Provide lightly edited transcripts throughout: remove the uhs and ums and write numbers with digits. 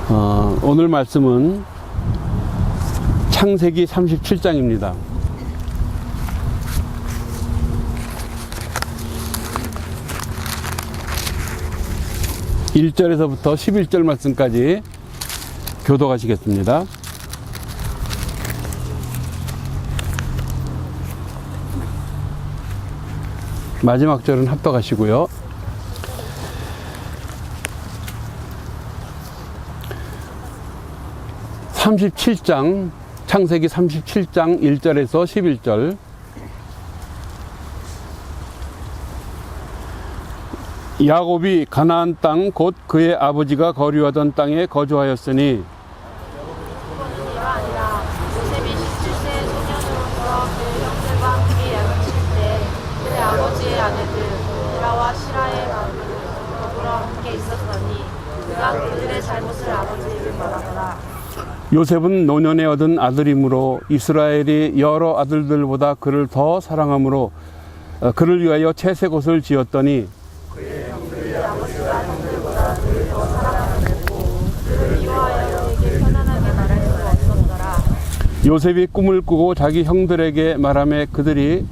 오늘 말씀은 창세기 37장입니다. (1절에서부터) (11절) 말씀까지 교독하시겠습니다. 마지막 절은 합독하시고요. 창세기 37장 1절에서 11절. 야곱이 가나안 땅 곧 그의 아버지가 거류하던 땅에 거주하였으니 요셉이 17세 소년으로서 그 형들과 함께 양을 칠 때 그의 아버지의 아내들 디라와 시라의 마음으로 더불어 함께 있었더니 그가 그들의 잘못을 아버지에게 말하더라. 요셉은 노년에 얻은 아들이므로 이스라엘이 여러 아들들보다 그를 더 사랑하므로 그를 위하여 채색 옷을 지었더니 그의 아버지가 형들보다 그를 더 사랑하였고 그를 미워하여 그에게 편안하게 말할 수가 없었더라. 요셉이 꿈을 꾸고 자기 형들에게 말하며 그들이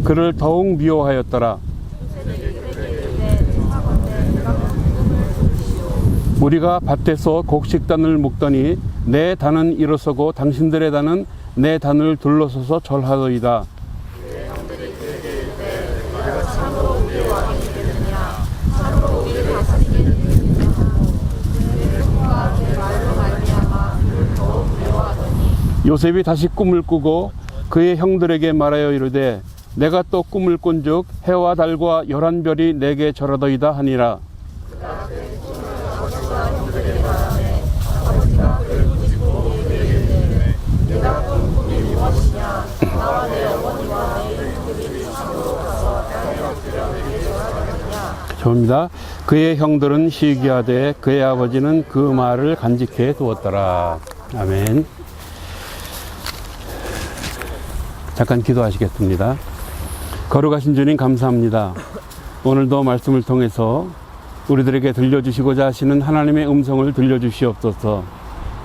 그를 더욱 미워하였더라. 요셉이 그들에게 이르되 청하건대 내가 꿈을 꾸시오. 우리가 밭에서 곡식단을 묶더니 내 단은 일어서고 당신들의 단은 내 단을 둘러서서 절하더이다. 그의 형들이 그에게 이르되 내가 참으로 우리의 왕이 되겠느냐 참으로 우리를 다스리게 되겠느냐 하고 그의 꿈과 그의 말로 말미암아 그를 더욱 미워하더니 요셉이 다시 꿈을 꾸고 그의 형들에게 말하여 이르되 내가 또 꿈을 꾼즉 해와 달과 11별이 내게 절하더이다 하니라. 그가 그의 꿈을 아버지와 형들에게 말하매 아버지가 그를 부르시고 그에게 이르되 내가 꾼 꿈이 무엇이냐 나와 내 어머니와 내 형들이 성으로 가서 땅에 엎드려 내게 절하더느냐. 좋습니다. 그의 형들은 시기하되 그의 아버지는 그 말을 간직해 두었더라. 아멘. 잠깐 기도하시겠습니다. 거룩하신 주님 감사합니다. 오늘도 말씀을 통해서 우리들에게 들려주시고자 하시는 하나님의 음성을 들려주시옵소서.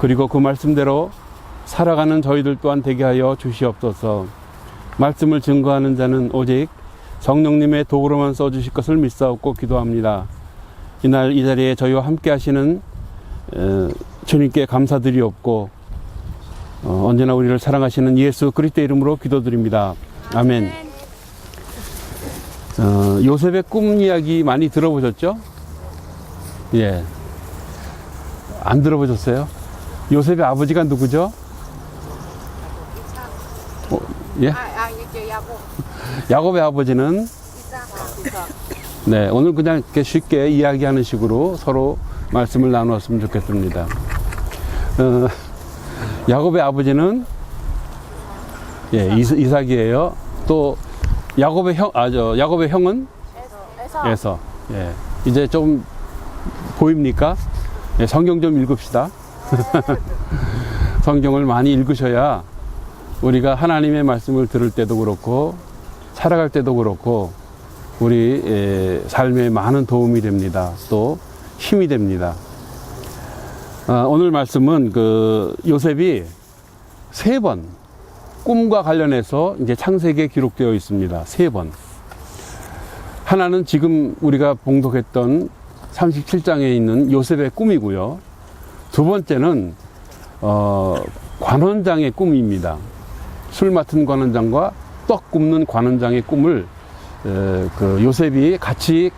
그리고 그 말씀대로 살아가는 저희들 또한 되게 하여 주시옵소서. 말씀을 증거하는 자는 오직 성령님의 도구로만 써주실 것을 믿사옵고 기도합니다. 이날 이 자리에 저희와 함께 하시는 주님께 감사드리옵고 언제나 우리를 사랑하시는 예수 그리스도의 이름으로 기도드립니다. 아멘. 요셉의 꿈 이야기 많이 들어보셨죠? 예. 안 들어보셨어요? 요셉의 아버지가 누구죠? 예? 야곱의 아버지는 네, 오늘 그냥 이렇게 쉽게 이야기하는 식으로 서로 말씀을 나누었으면 좋겠습니다. 야곱의 아버지는 예, 이삭이에요. 또 야곱의 형은 에서. 예. 이제 좀 보입니까? 예, 성경 좀 읽읍시다. 성경을 많이 읽으셔야 우리가 하나님의 말씀을 들을 때도 그렇고 살아갈 때도 그렇고 우리 삶에 많은 도움이 됩니다. 또 힘이 됩니다. 오늘 말씀은 그 요셉이 3번 꿈과 관련해서 이제 창세기에 기록되어 있습니다. 3번. 하나는 지금 우리가 봉독했던 37장에 있는 요셉의 꿈이고요. 두 번째는 관원장의 꿈입니다. 술 맡은 관원장과 떡 굽는 관원장의 꿈을 그 요셉이 같이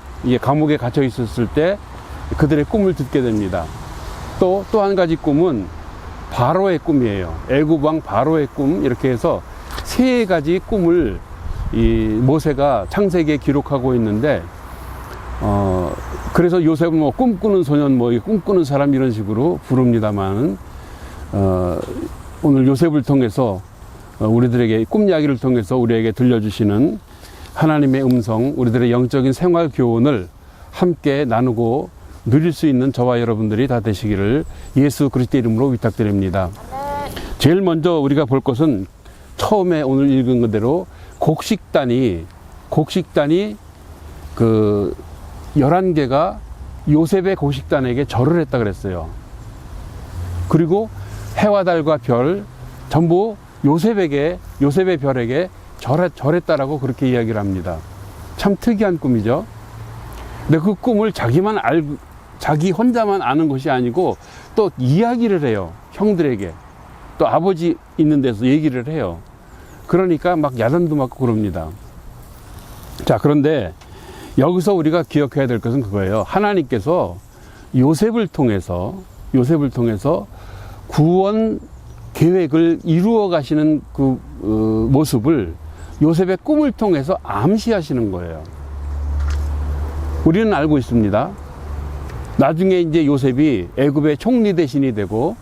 감옥에 갇혀 있었을 때 그들의 꿈을 듣게 됩니다. 또 한 가지 꿈은 바로의 꿈이에요. 애굽 왕 바로의 꿈. 이렇게 해서 3가지 꿈을 이 모세가 창세기에 기록하고 있는데 그래서 요셉은 뭐 꿈꾸는 소년, 뭐 꿈꾸는 사람 이런 식으로 부릅니다만 오늘 요셉을 통해서 우리들에게 꿈 이야기를 통해서 우리에게 들려주시는 하나님의 음성, 우리들의 영적인 생활 교훈을 함께 나누고 누릴 수 있는 저와 여러분들이 다 되시기를 예수 그리스도 이름으로 위탁드립니다. 제일 먼저 우리가 볼 것은 처음에 오늘 읽은 그대로 곡식단이 그 11개가 요셉의 곡식단에게 절을 했다 그랬어요. 그리고 해와 달과 별 전부 요셉의 별에게 절했다라고 그렇게 이야기를 합니다. 참 특이한 꿈이죠. 근데 그 꿈을 자기 혼자만 아는 것이 아니고 또 이야기를 해요. 형들에게. 또 아버지 있는 데서 얘기를 해요. 그러니까 막 야단도 맞고 그럽니다. 자, 그런데 여기서 우리가 기억해야 될 것은 그거예요. 하나님께서 요셉을 통해서 구원 계획을 이루어 가시는 그 모습을 요셉의 꿈을 통해서 암시하시는 거예요. 우리는 알고 있습니다. 나중에 이제 요셉이 애굽의 총리 대신이 되고,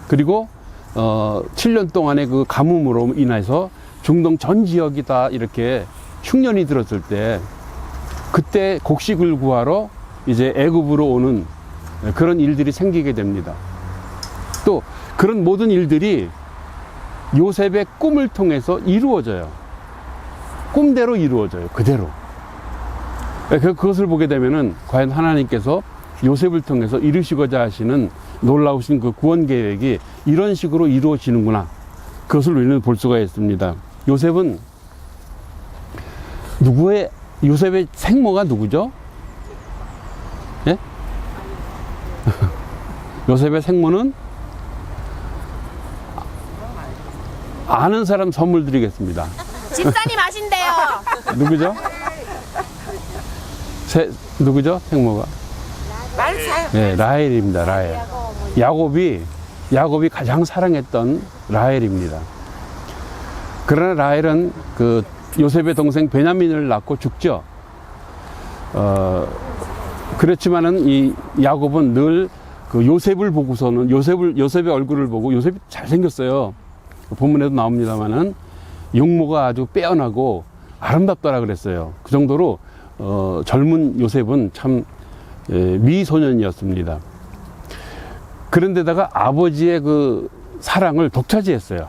그리고 7년 동안의 그 가뭄으로 인해서 중동 전 지역이 다 이렇게 흉년이 들었을 때, 그때 곡식을 구하러 이제 애굽으로 오는 그런 일들이 생기게 됩니다. 또 그런 모든 일들이 요셉의 꿈을 통해서 이루어져요. 꿈대로 이루어져요. 그대로. 그것을 보게 되면은 과연 하나님께서 요셉을 통해서 이루시고자 하시는 놀라우신 그 구원 계획이 이런 식으로 이루어지는구나. 그것을 우리는 볼 수가 있습니다. 요셉의 생모가 누구죠? 예? 요셉의 생모는 아는 사람 선물 드리겠습니다. 집사님 아신대요. 누구죠? 누구죠? 생모가? 네, 라헬입니다. 라헬. 야곱이 가장 사랑했던 라헬입니다. 그러나 라헬은 그 요셉의 동생 베냐민을 낳고 죽죠. 그렇지만은 이 야곱은 늘 그 요셉을 보고서는 요셉의 얼굴을 보고, 요셉이 잘생겼어요. 본문에도 나옵니다만은 용모가 아주 빼어나고 아름답더라 그랬어요. 그 정도로 젊은 요셉은 참 미소년이었습니다. 그런데다가 아버지의 그 사랑을 독차지했어요.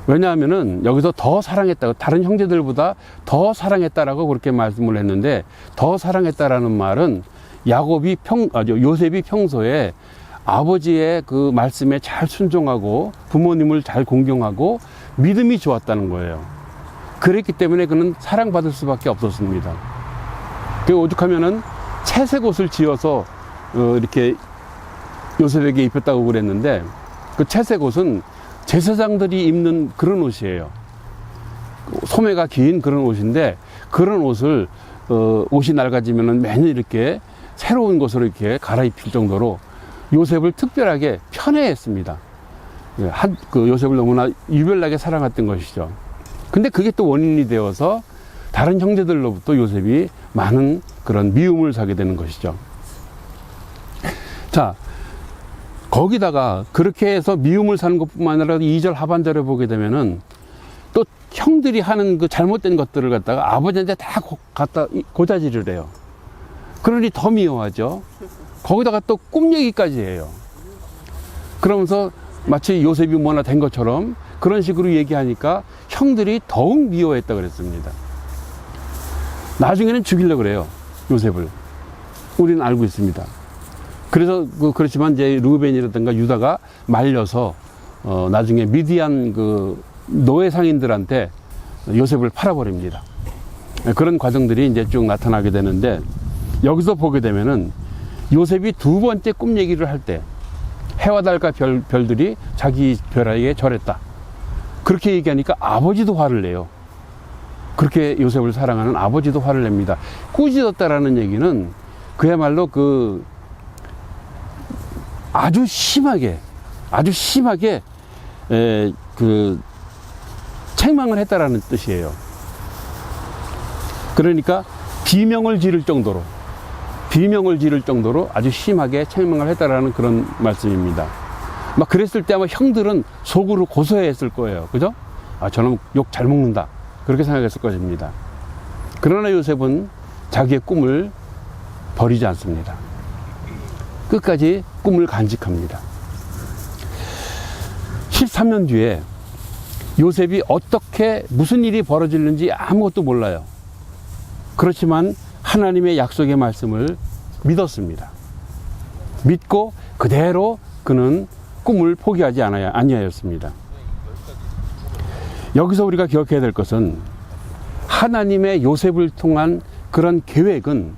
왜냐하면은 여기서 더 사랑했다고, 다른 형제들보다 더 사랑했다라고 그렇게 말씀을 했는데, 더 사랑했다라는 말은 요셉이 평소에 아버지의 그 말씀에 잘 순종하고 부모님을 잘 공경하고 믿음이 좋았다는 거예요. 그랬기 때문에 그는 사랑받을 수밖에 없었습니다. 그 오죽하면은 채색 옷을 지어서 이렇게 요셉에게 입혔다고 그랬는데, 그 채색 옷은 제사장들이 입는 그런 옷이에요. 소매가 긴 그런 옷인데, 그런 옷을 옷이 낡아지면은 매년 이렇게 새로운 것으로 이렇게 갈아입힐 정도로 요셉을 특별하게 편애했습니다. 그 요셉을 너무나 유별나게 사랑했던 것이죠. 근데 그게 또 원인이 되어서 다른 형제들로부터 요셉이 많은 그런 미움을 사게 되는 것이죠. 자, 거기다가 그렇게 해서 미움을 사는 것뿐만 아니라 2절 하반절에 보게 되면은 또 형들이 하는 그 잘못된 것들을 갖다가 아버지한테 다 갖다 고자질을 해요. 그러니 더 미워하죠. 거기다가 또 꿈 얘기까지 해요. 그러면서 마치 요셉이 뭐나 된 것처럼 그런 식으로 얘기하니까 형들이 더욱 미워했다 그랬습니다. 나중에는 죽이려고 그래요, 요셉을. 우리는 알고 있습니다. 그래서 그렇지만 이제 루벤이라든가 유다가 말려서 나중에 미디안 그 노예 상인들한테 요셉을 팔아버립니다. 그런 과정들이 이제 쭉 나타나게 되는데, 여기서 보게 되면은 요셉이 두 번째 꿈 얘기를 할 때 해와 달과 별들이 자기 별에게 절했다. 그렇게 얘기하니까 아버지도 화를 내요. 그렇게 요셉을 사랑하는 아버지도 화를 냅니다. 꾸짖었다라는 얘기는 그야말로 아주 심하게 책망을 했다라는 뜻이에요. 그러니까 비명을 지를 정도로 아주 심하게 책망을 했다라는 그런 말씀입니다. 막 그랬을 때 아마 형들은 속으로 고소했을 거예요. 그죠? 아, 저놈 욕 잘 먹는다. 그렇게 생각했을 것입니다. 그러나 요셉은 자기의 꿈을 버리지 않습니다. 끝까지 꿈을 간직합니다. 13년 뒤에 요셉이 무슨 일이 벌어지는지 아무것도 몰라요. 그렇지만 하나님의 약속의 말씀을 믿었습니다. 믿고 그대로 그는 꿈을 포기하지 아니하였습니다. 여기서 우리가 기억해야 될 것은 하나님의 요셉을 통한 그런 계획은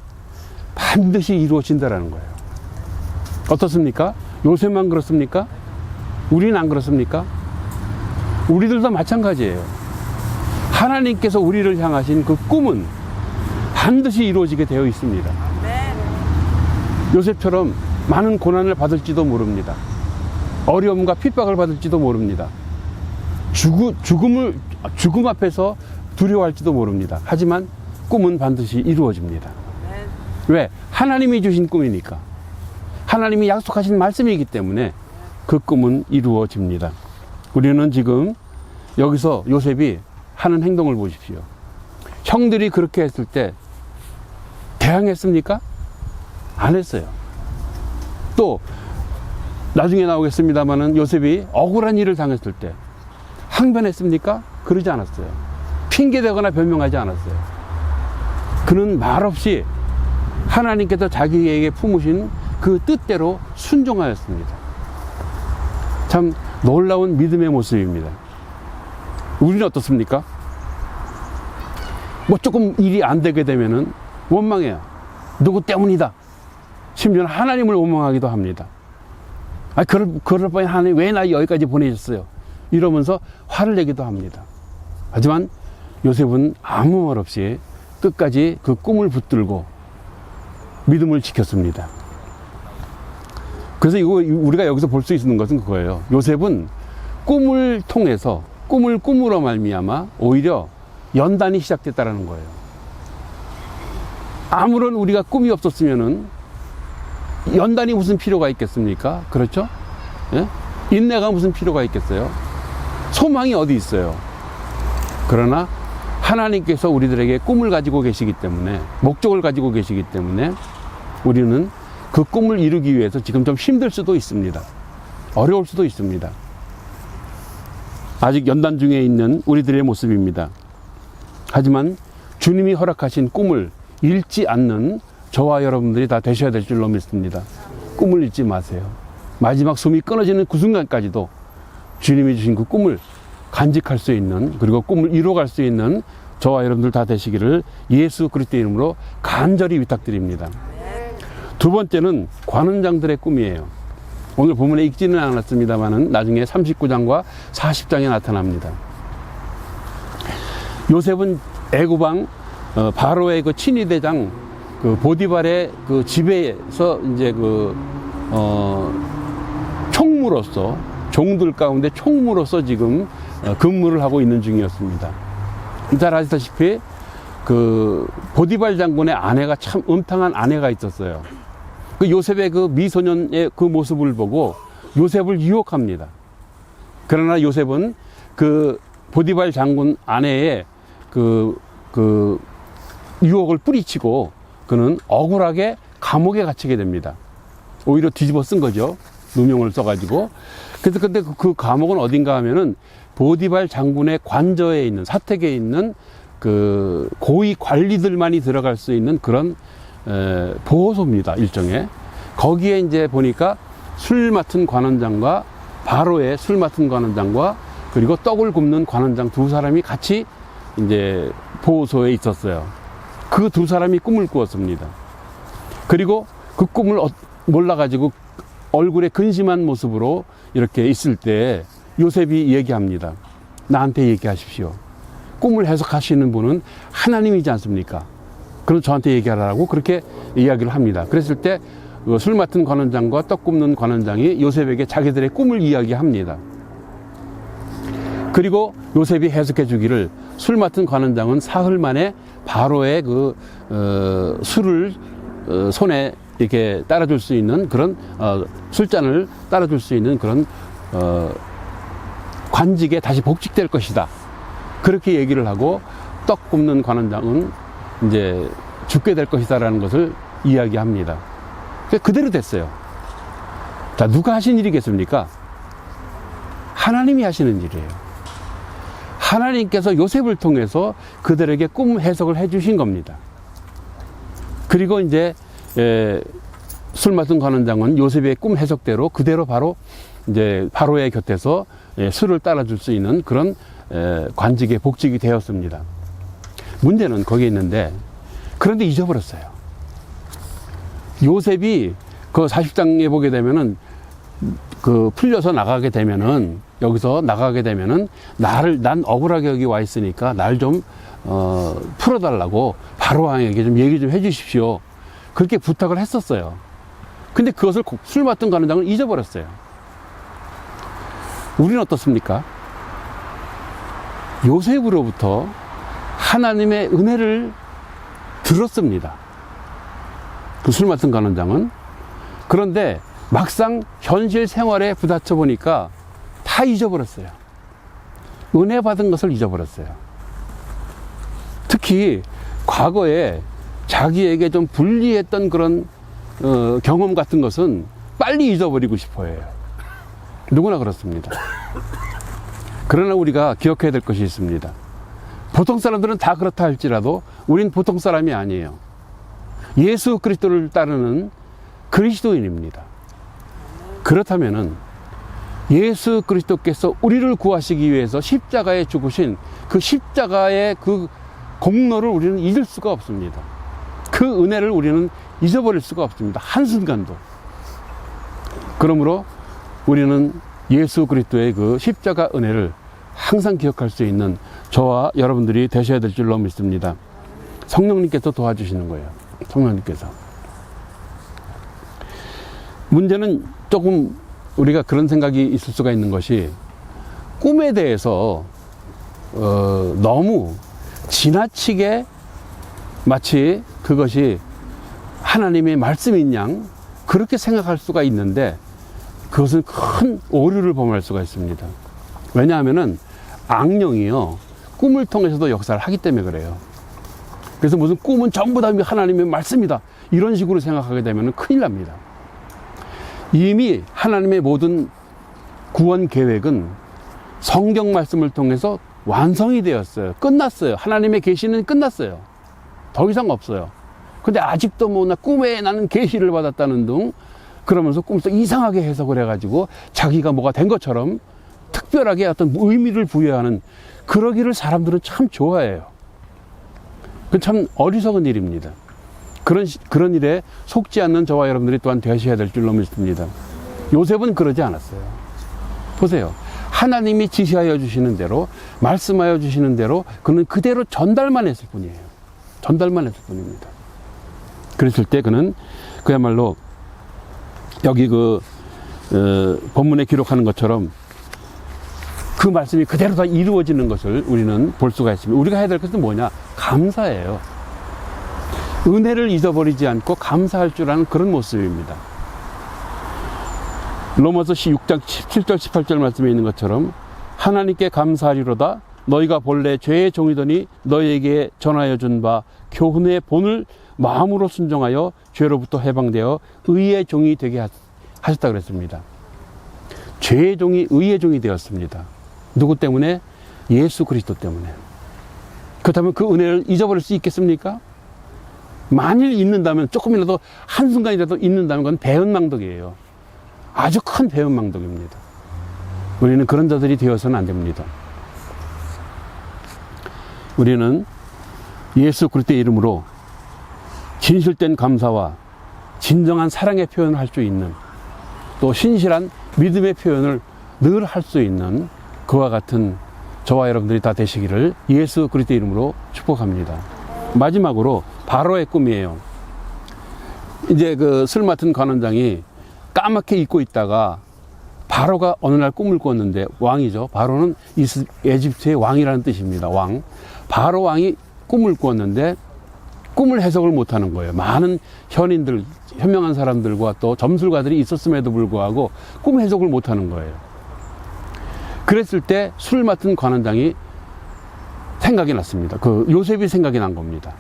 반드시 이루어진다라는 거예요. 어떻습니까? 요셉만 그렇습니까? 우리는 안 그렇습니까? 우리들도 마찬가지예요. 하나님께서 우리를 향하신 그 꿈은 반드시 이루어지게 되어 있습니다. 요셉처럼 많은 고난을 받을지도 모릅니다. 어려움과 핍박을 받을지도 모릅니다. 죽음 앞에서 두려워할지도 모릅니다. 하지만 꿈은 반드시 이루어집니다. 왜? 하나님이 주신 꿈이니까. 하나님이 약속하신 말씀이기 때문에 그 꿈은 이루어집니다. 우리는 지금 여기서 요셉이 하는 행동을 보십시오. 형들이 그렇게 했을 때 대항했습니까? 안 했어요. 또 나중에 나오겠습니다마는 요셉이 억울한 일을 당했을 때 항변했습니까? 그러지 않았어요. 핑계대거나 변명하지 않았어요. 그는 말없이 하나님께서 자기에게 품으신 그 뜻대로 순종하였습니다. 참 놀라운 믿음의 모습입니다. 우리는 어떻습니까? 뭐 조금 일이 안 되게 되면은 원망해요. 누구 때문이다. 심지어는 하나님을 원망하기도 합니다. 그럴 바에 하나님 왜 나 여기까지 보내셨어요? 이러면서 화를 내기도 합니다. 하지만 요셉은 아무 말 없이 끝까지 그 꿈을 붙들고 믿음을 지켰습니다. 그래서 우리가 여기서 볼 수 있는 것은 그거예요. 요셉은 꿈을 통해서 꿈을 꿈으로 말미암아 오히려 연단이 시작됐다라는 거예요. 아무런 우리가 꿈이 없었으면은 연단이 무슨 필요가 있겠습니까? 그렇죠? 예? 인내가 무슨 필요가 있겠어요? 소망이 어디 있어요? 그러나 하나님께서 우리들에게 꿈을 가지고 계시기 때문에, 목적을 가지고 계시기 때문에 우리는 그 꿈을 이루기 위해서 지금 좀 힘들 수도 있습니다. 어려울 수도 있습니다. 아직 연단 중에 있는 우리들의 모습입니다. 하지만 주님이 허락하신 꿈을 잃지 않는 저와 여러분들이 다 되셔야 될 줄로 믿습니다. 꿈을 잃지 마세요. 마지막 숨이 끊어지는 그 순간까지도 주님이 주신 그 꿈을 간직할 수 있는, 그리고 꿈을 이루어갈 수 있는 저와 여러분들 다 되시기를 예수 그리스도의 이름으로 간절히 위탁드립니다. 두 번째는 관원장들의 꿈이에요. 오늘 본문에 읽지는 않았습니다만은 나중에 39장과 40장에 나타납니다. 요셉은 애굽왕 바로의 그 친위대장 그 보디발의 그 집에서 이제 총무로서, 종들 가운데 총무로서 지금 근무를 하고 있는 중이었습니다. 잘 아시다시피 그 보디발 장군의 아내가 참 음탕한 아내가 있었어요. 그 요셉의 그 미소년의 그 모습을 보고 요셉을 유혹합니다. 그러나 요셉은 그 보디발 장군 아내의 그 유혹을 뿌리치고 그는 억울하게 감옥에 갇히게 됩니다. 오히려 뒤집어 쓴 거죠. 누명을 써가지고. 그래서 근데 그 감옥은 어딘가 하면은 보디발 장군의 관저에 있는, 사택에 있는 그 고위 관리들만이 들어갈 수 있는 그런 보호소입니다. 일종의. 거기에 이제 보니까 술 맡은 관원장과 바로의 술 맡은 관원장과 그리고 떡을 굽는 관원장 두 사람이 같이 이제 보호소에 있었어요. 그 두 사람이 꿈을 꾸었습니다. 그리고 그 꿈을 몰라가지고 얼굴에 근심한 모습으로 이렇게 있을 때 요셉이 얘기합니다. 나한테 얘기하십시오. 꿈을 해석하시는 분은 하나님이지 않습니까? 그럼 저한테 얘기하라고 그렇게 이야기를 합니다. 그랬을 때 술 맡은 관원장과 떡 굽는 관원장이 요셉에게 자기들의 꿈을 이야기합니다. 그리고 요셉이 해석해 주기를 술 맡은 관원장은 사흘 만에 바로의 술을 손에 이렇게 따라줄 수 있는 그런 술잔을 따라줄 수 있는 그런 관직에 다시 복직될 것이다. 그렇게 얘기를 하고 떡 굽는 관원장은 이제 죽게 될 것이다라는 것을 이야기합니다. 그대로 됐어요. 자, 누가 하신 일이겠습니까? 하나님이 하시는 일이에요. 하나님께서 요셉을 통해서 그들에게 꿈 해석을 해주신 겁니다. 그리고 이제 술 맡은 관원장은 요셉의 꿈 해석대로 그대로 바로 이제 바로의 곁에서 술을 따라줄 수 있는 그런 관직에 복직이 되었습니다. 문제는 거기에 있는데, 그런데 잊어버렸어요. 요셉이 그 40장에 보게 되면은 그 풀려서 나가게 되면은, 여기서 나가게 되면은 난 억울하게 여기 와 있으니까 날 좀 풀어달라고 바로왕에게 좀 얘기 좀 해주십시오. 그렇게 부탁을 했었어요. 근데 그것을 술 맡은 관원장은 잊어버렸어요. 우리는 어떻습니까? 요셉으로부터 하나님의 은혜를 들었습니다. 그 술 맡은 관원장은. 그런데 막상 현실 생활에 부딪혀 보니까 다 잊어버렸어요. 은혜 받은 것을 잊어버렸어요. 특히 과거에 자기에게 좀 불리했던 그런 경험 같은 것은 빨리 잊어버리고 싶어 해요. 누구나 그렇습니다. 그러나 우리가 기억해야 될 것이 있습니다. 보통 사람들은 다 그렇다 할지라도 우린 보통 사람이 아니에요. 예수 그리스도를 따르는 그리스도인입니다. 그렇다면은 예수 그리스도께서 우리를 구하시기 위해서 십자가에 죽으신 그 십자가의 그 공로를 우리는 잊을 수가 없습니다. 그 은혜를 우리는 잊어버릴 수가 없습니다. 한순간도. 그러므로 우리는 예수 그리스도의 그 십자가 은혜를 항상 기억할 수 있는 저와 여러분들이 되셔야 될 줄로 믿습니다. 성령님께서 도와주시는 거예요. 성령님께서. 문제는 조금 우리가 그런 생각이 있을 수가 있는 것이, 꿈에 대해서 너무 지나치게 마치 그것이 하나님의 말씀인 양 그렇게 생각할 수가 있는데, 그것은 큰 오류를 범할 수가 있습니다. 왜냐하면은 악령이요, 꿈을 통해서도 역사를 하기 때문에 그래요. 그래서 무슨 꿈은 전부 다 하나님의 말씀이다, 이런 식으로 생각하게 되면 큰일 납니다. 이미 하나님의 모든 구원 계획은 성경 말씀을 통해서 완성이 되었어요. 끝났어요. 하나님의 계시는 끝났어요. 더 이상 없어요. 근데 아직도 뭐 나 꿈에 나는 계시를 받았다는 등 그러면서 꿈에서 이상하게 해석을 해가지고 자기가 뭐가 된 것처럼 특별하게 어떤 의미를 부여하는, 그러기를 사람들은 참 좋아해요. 그 참 어리석은 일입니다. 그런 일에 속지 않는 저와 여러분들이 또한 되셔야 될 줄로 믿습니다. 요셉은 그러지 않았어요. 보세요. 하나님이 지시하여 주시는 대로, 말씀하여 주시는 대로 그는 그대로 전달만 했을 뿐이에요. 전달만 했을 뿐입니다. 그랬을 때 그는 그야말로 여기 본문에 기록하는 것처럼 그 말씀이 그대로 다 이루어지는 것을 우리는 볼 수가 있습니다. 우리가 해야 될 것은 뭐냐? 감사예요. 은혜를 잊어버리지 않고 감사할 줄 아는 그런 모습입니다. 로마서 6장 17절 18절 말씀에 있는 것처럼 하나님께 감사하리로다. 너희가 본래 죄의 종이더니 너희에게 전하여 준 바 교훈의 본을 마음으로 순종하여 죄로부터 해방되어 의의 종이 되게 하셨다 그랬습니다. 죄의 종이 의의 종이 되었습니다. 누구 때문에? 예수 그리스도 때문에. 그렇다면 그 은혜를 잊어버릴 수 있겠습니까? 만일 잊는다면, 조금이라도 한순간이라도 잊는다면 그건 배은망덕이에요. 아주 큰 배은망덕입니다. 우리는 그런 자들이 되어서는 안 됩니다. 우리는 예수 그리스도의 이름으로 진실된 감사와 진정한 사랑의 표현을 할 수 있는, 또 신실한 믿음의 표현을 늘 할 수 있는 그와 같은 저와 여러분들이 다 되시기를 예수 그리스도의 이름으로 축복합니다. 마지막으로 바로의 꿈이에요. 이제 그 술 맡은 관원장이 까맣게 잊고 있다가 바로가 어느 날 꿈을 꿨는데, 왕이죠. 바로는 에집트의 왕이라는 뜻입니다. 왕. 바로 왕이 꿈을 꿨는데 꿈을 해석을 못하는 거예요. 많은 현인들, 현명한 사람들과 또 점술가들이 있었음에도 불구하고 꿈 해석을 못하는 거예요. 그랬을 때 술 맡은 관원장이 생각이 났습니다. 그 요셉이 생각이 난 겁니다.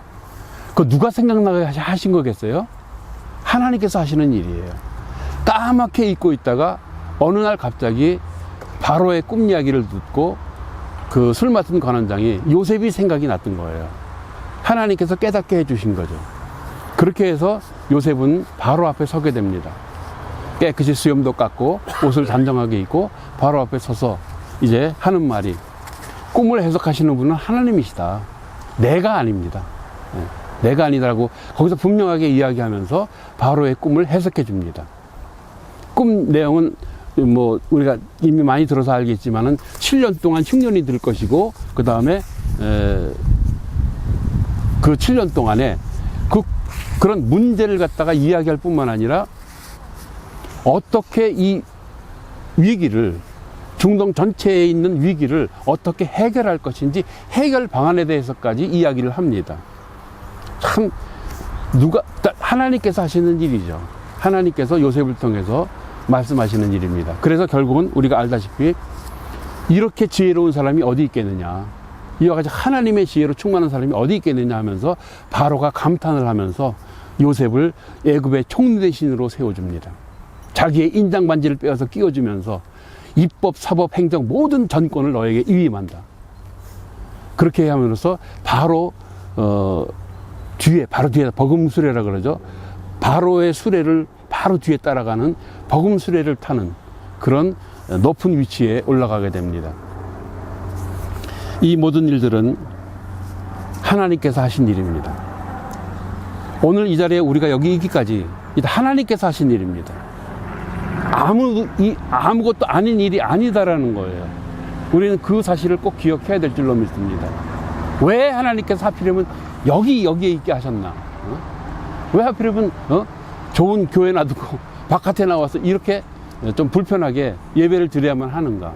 그 누가 생각나게 하신 거겠어요? 하나님께서 하시는 일이에요. 까맣게 잊고 있다가 어느 날 갑자기 바로의 꿈 이야기를 듣고 그 술 맡은 관원장이 요셉이 생각이 났던 거예요. 하나님께서 깨닫게 해주신 거죠. 그렇게 해서 요셉은 바로 앞에 서게 됩니다. 깨끗이 수염도 깎고 옷을 단정하게 입고 바로 앞에 서서 이제 하는 말이, 꿈을 해석하시는 분은 하나님이시다. 내가 아닙니다. 내가 아니다라고 거기서 분명하게 이야기하면서 바로의 꿈을 해석해 줍니다. 꿈 내용은 뭐 우리가 이미 많이 들어서 알겠지만은 7년 동안 흉년이 들 것이고, 그 다음에 그 7년 동안에 그런 문제를 갖다가 이야기할 뿐만 아니라 어떻게 이 위기를, 중동 전체에 있는 위기를 어떻게 해결할 것인지 해결 방안에 대해서까지 이야기를 합니다. 참 하나님께서 하시는 일이죠. 하나님께서 요셉을 통해서 말씀하시는 일입니다. 그래서 결국은 우리가 알다시피 이렇게 지혜로운 사람이 어디 있겠느냐, 이와 같이 하나님의 지혜로 충만한 사람이 어디 있겠느냐 하면서 바로가 감탄을 하면서 요셉을 애굽의 총리 대신으로 세워줍니다. 자기의 인장 반지를 빼어서 끼워주면서 입법, 사법, 행정 모든 전권을 너에게 위임한다. 그렇게 함으로써 바로 바로 뒤에 버금수레라 그러죠. 바로의 수레를 바로 뒤에 따라가는 버금수레를 타는 그런 높은 위치에 올라가게 됩니다. 이 모든 일들은 하나님께서 하신 일입니다. 오늘 이 자리에 우리가 여기 있기까지 하나님께서 하신 일입니다. 아무것도 아닌 일이 아니다라는 거예요. 우리는 그 사실을 꼭 기억해야 될 줄로 믿습니다. 왜 하나님께서 하필이면 여기에 있게 하셨나? 왜 하필이면 좋은 교회 놔두고 바깥에 나와서 이렇게 좀 불편하게 예배를 드려야만 하는가?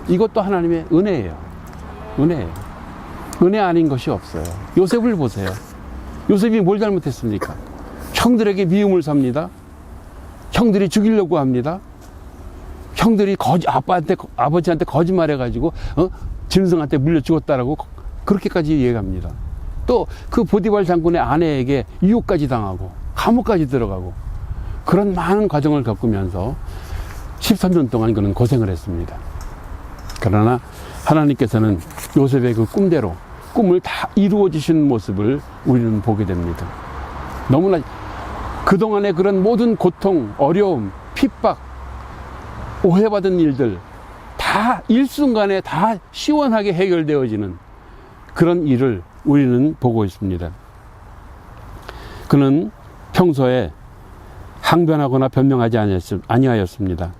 이것도 하나님의 은혜예요. 은혜 아닌 것이 없어요. 요셉을 보세요. 요셉이 뭘 잘못했습니까? 형들에게 미움을 삽니다. 형들이 죽이려고 합니다. 형들이 아버지한테 거짓말해가지고 짐승한테 물려 죽었다라고 그렇게까지 얘기합니다. 또 그 보디발 장군의 아내에게 유혹까지 당하고 감옥까지 들어가고 그런 많은 과정을 겪으면서 13년 동안 그는 고생을 했습니다. 그러나 하나님께서는 요셉의 그 꿈대로 꿈을 다 이루어 주신 모습을 우리는 보게 됩니다. 너무나 그동안의 그런 모든 고통, 어려움, 핍박, 오해받은 일들 다 일순간에 다 시원하게 해결되어지는 그런 일을 우리는 보고 있습니다. 그는 평소에 항변하거나 변명하지 아니하였습니다.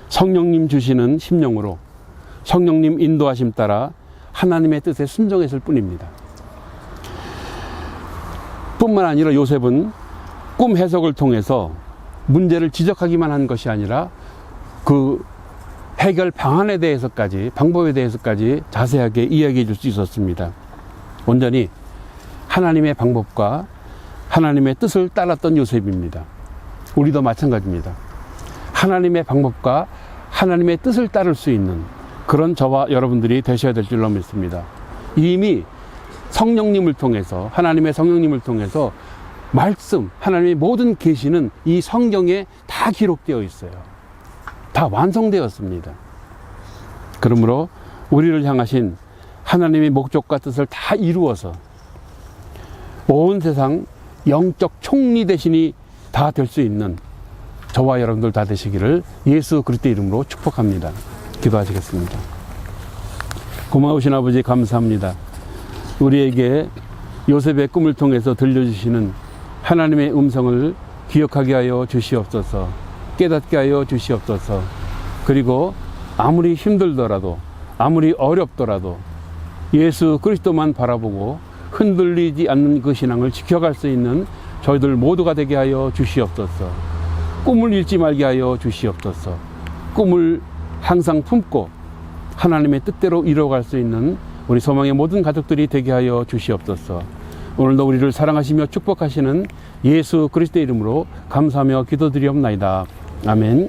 성령님 주시는 심령으로 성령님 인도하심 따라 하나님의 뜻에 순종했을 뿐입니다. 뿐만 아니라 요셉은 꿈 해석을 통해서 문제를 지적하기만 한 것이 아니라 그 해결 방안에 대해서까지, 방법에 대해서까지 자세하게 이야기해 줄 수 있었습니다. 온전히 하나님의 방법과 하나님의 뜻을 따랐던 요셉입니다. 우리도 마찬가지입니다. 하나님의 방법과 하나님의 뜻을 따를 수 있는 그런 저와 여러분들이 되셔야 될 줄로 믿습니다. 이미 성령님을 통해서, 하나님의 성령님을 통해서 말씀, 하나님의 모든 계시는 이 성경에 다 기록되어 있어요. 다 완성되었습니다. 그러므로 우리를 향하신 하나님의 목적과 뜻을 다 이루어서 온 세상 영적 총리 대신이 다 될 수 있는 저와 여러분들 다 되시기를 예수 그리스도의 이름으로 축복합니다. 기도하시겠습니다. 고마우신 아버지 감사합니다. 우리에게 요셉의 꿈을 통해서 들려주시는 하나님의 음성을 기억하게 하여 주시옵소서. 깨닫게 하여 주시옵소서. 그리고 아무리 힘들더라도, 아무리 어렵더라도 예수 그리스도만 바라보고 흔들리지 않는 그 신앙을 지켜갈 수 있는 저희들 모두가 되게 하여 주시옵소서. 꿈을 잃지 말게 하여 주시옵소서. 꿈을 항상 품고 하나님의 뜻대로 이루어갈 수 있는 우리 소망의 모든 가족들이 되게 하여 주시옵소서. 오늘도 우리를 사랑하시며 축복하시는 예수 그리스도의 이름으로 감사하며 기도드리옵나이다. 아멘.